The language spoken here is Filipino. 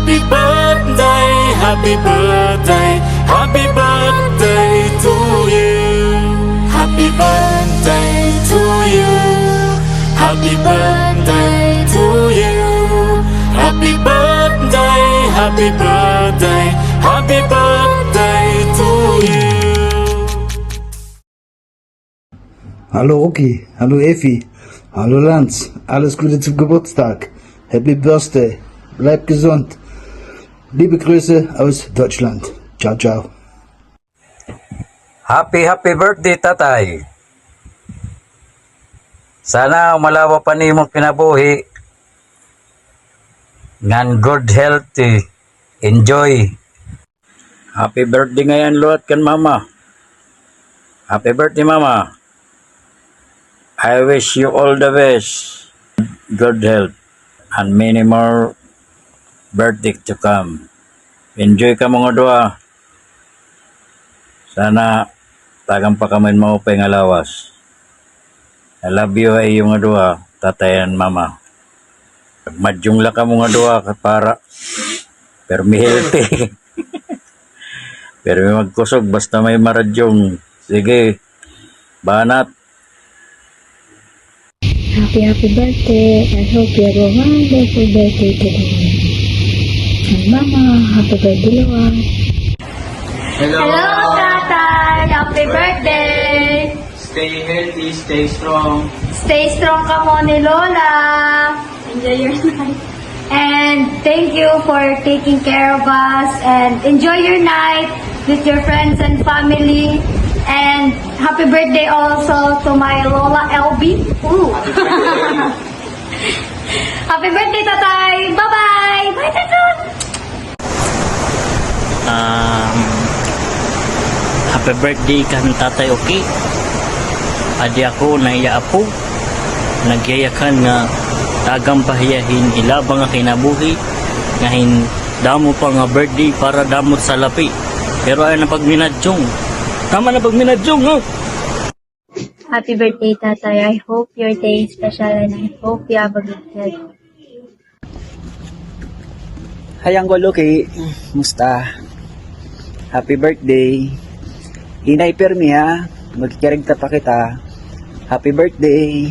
Happy birthday, happy birthday, happy birthday to you. Happy birthday to you. Happy birthday to you. Happy birthday, happy birthday, happy birthday to you. Hallo Oki, hallo Effi, hallo Lanz, alles Gute zum Geburtstag. Happy Birthday, bleib gesund. Liebe Grüße aus Deutschland. Ciao, ciao. Happy birthday, tatay. Sana umalawa pa ni mong kinabuhi. Ngan good health. Enjoy. Happy birthday ngayon, Lord, kan mama. Happy birthday, mama. I wish you all the best. Good health. And many more birthday to come. Enjoy ka mga dua. Sana tagang pa kami mo pa nga lawas. I love you ay yung nga dua, tatay and mama. Madyong lang ka mga dua para pero may healthy. Pero may magkusog basta may maradyong. Sige, banat. Happy birthday. I hope you have a wonderful birthday today. And Mama, happy birthday, Lola. Hello, Tatay! Happy birthday! Stay healthy, stay strong. Stay strong ka mo ni Lola! Enjoy your night. And thank you for taking care of us. And enjoy your night with your friends and family. And happy birthday also to my Lola LB. Ooh. Happy birthday, Tatay! Bye-bye! Bye, Tatay! Happy birthday kan tatay Oki. Adi ako naiya apo. Nagyayakan nga tagang pahiyahin ilabang nga kinabuhi. Ngahin damo pa nga birthday para damot sa lapi. Pero ay na pagminadyong. Tama na pagminadyong ha. Happy birthday, Tatay. I hope your day is special and I hope you have a good health. Hayang ko, Luki. Musta? Happy birthday. Hinay permi ha. Magkikirig ta pa kita. Happy birthday.